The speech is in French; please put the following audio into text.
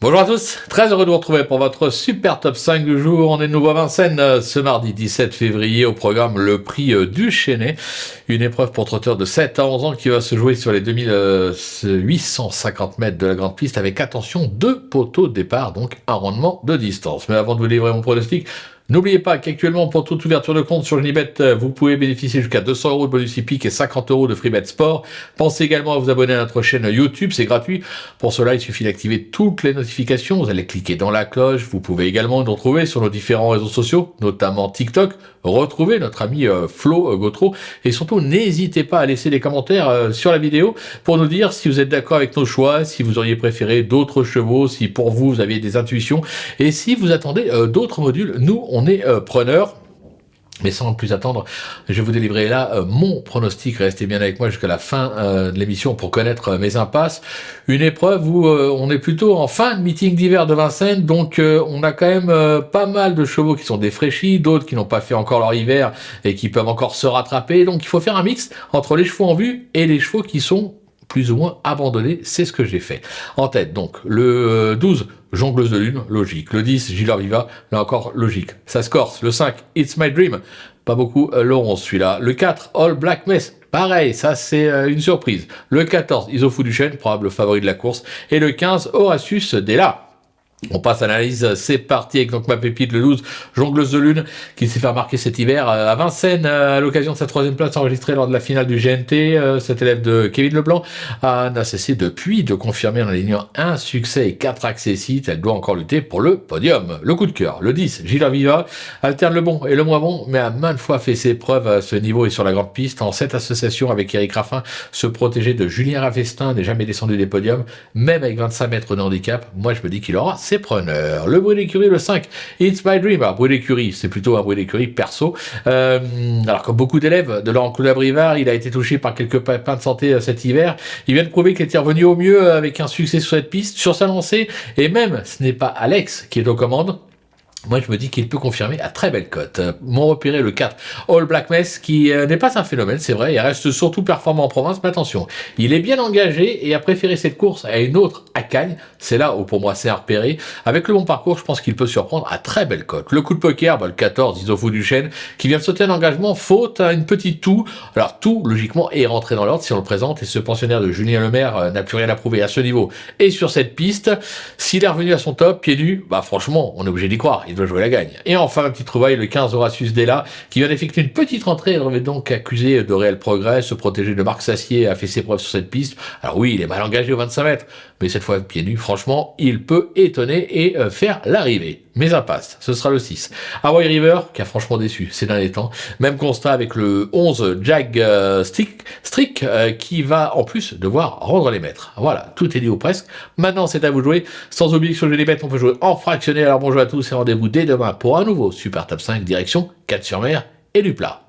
Bonjour à tous, très heureux de vous retrouver pour votre super top 5 du jour. On est de nouveau à Vincennes ce mardi 17 février au programme le prix du Chesnay. Une épreuve pour trotteurs de 7 à 11 ans qui va se jouer sur les 2850 mètres de la grande piste avec attention 2 poteaux de départ, donc un rendement de distance. Mais avant de vous livrer mon pronostic, n'oubliez pas qu'actuellement, pour toute ouverture de compte sur Unibet, vous pouvez bénéficier jusqu'à 200 € de bonus hippique et 50 € de free bet sport. Pensez également à vous abonner à notre chaîne YouTube, c'est gratuit. Pour cela, il suffit d'activer toutes les notifications. Vous allez cliquer dans la cloche. Vous pouvez également nous retrouver sur nos différents réseaux sociaux, notamment TikTok. Retrouvez notre ami Flo Gautreau. Et surtout, n'hésitez pas à laisser des commentaires sur la vidéo pour nous dire si vous êtes d'accord avec nos choix, si vous auriez préféré d'autres chevaux, si pour vous, vous aviez des intuitions et si vous attendez d'autres modules. Nous, on est preneurs. Mais sans plus attendre, je vais vous délivrer là mon pronostic. Restez bien avec moi jusqu'à la fin de l'émission pour connaître mes impasses. Une épreuve où on est plutôt en fin de meeting d'hiver de Vincennes, donc on a quand même pas mal de chevaux qui sont défraîchis, d'autres qui n'ont pas fait encore leur hiver et qui peuvent encore se rattraper. Donc il faut faire un mix entre les chevaux en vue et les chevaux qui sont plus ou moins abandonnés. C'est ce que j'ai fait. En tête, donc, le 12, Jongleuse de Lune, logique. Le 10, Gilles Viva, là encore, logique. Ça se corse. Le 5, It's My Dream, pas beaucoup. Le 11, celui-là. Le 4, All Black Mess, pareil, ça c'est une surprise. Le 14, Isofou Duchesne, probable favori de la course. Et le 15, Horatius Della. On passe à l'analyse, c'est parti avec donc ma pépite le 12, Jongleuse de Lune, qui s'est fait remarquer cet hiver à Vincennes à l'occasion de sa 3e place enregistrée lors de la finale du GNT. Cet élève de Kevin Leblanc n'a cessé depuis de confirmer en alignant un succès et 4 accessites. Elle doit encore lutter pour le podium. Le coup de cœur, le 10, Gilles Viva, alterne le bon et le moins bon, mais a maintes fois fait ses preuves à ce niveau et sur la grande piste. En cette association avec Eric Raffin, se protéger de Julien Ravestin n'est jamais descendu des podiums, même avec 25 mètres de handicap. Moi je me dis qu'il aura preneurs. Le bruit d'écurie, le 5, It's My Dream. Alors, bruit d'écurie, c'est plutôt un bruit d'écurie perso. Alors, comme beaucoup d'élèves de Laurent Coulard-Brivard, il a été touché par quelques pépins de santé cet hiver. Il vient de prouver qu'il était revenu au mieux avec un succès sur cette piste, sur sa lancée. Et même, ce n'est pas Alex qui est aux commandes. Moi, je me dis qu'il peut confirmer à très belle cote. Mon repéré, le 4, All Black Mess, qui n'est pas un phénomène, c'est vrai, il reste surtout performant en province, mais attention, il est bien engagé et a préféré cette course à une autre à Cagnes. C'est là où, pour moi, c'est à repérer. Avec le bon parcours, je pense qu'il peut surprendre à très belle cote. Le coup de poker, le 14, Isofou Duchesne, qui vient de sauter un engagement, faute à une petite toux. Alors, tout, logiquement, est rentré dans l'ordre si on le présente, et ce pensionnaire de Julien Lemaire n'a plus rien à prouver à ce niveau et sur cette piste. S'il est revenu à son top, pieds nus, franchement, on est obligé d'y croire. Il doit jouer la gagne. Et enfin, un petit trouvaille, le 15, Horatius Della, qui vient d'effectuer une petite rentrée. Elle revient donc accusé de réel progrès, se protéger de Marc Sassier, a fait ses preuves sur cette piste. Alors oui, il est mal engagé aux 25 mètres, mais cette fois, pieds nus, franchement, il peut étonner et faire l'arrivée. Mais impasse, ce sera le 6. Hawaii River, qui a franchement déçu ces derniers temps. Même constat avec le 11, Jag Strick, qui va en plus devoir rendre les mètres. Voilà, tout est dit ou presque. Maintenant, c'est à vous de jouer. Sans oublier que sur les bêtes, on peut jouer en fractionné. Alors bonjour à tous et rendez-vous dès demain pour un nouveau Super Top 5 direction 4-sur-Mer et du plat.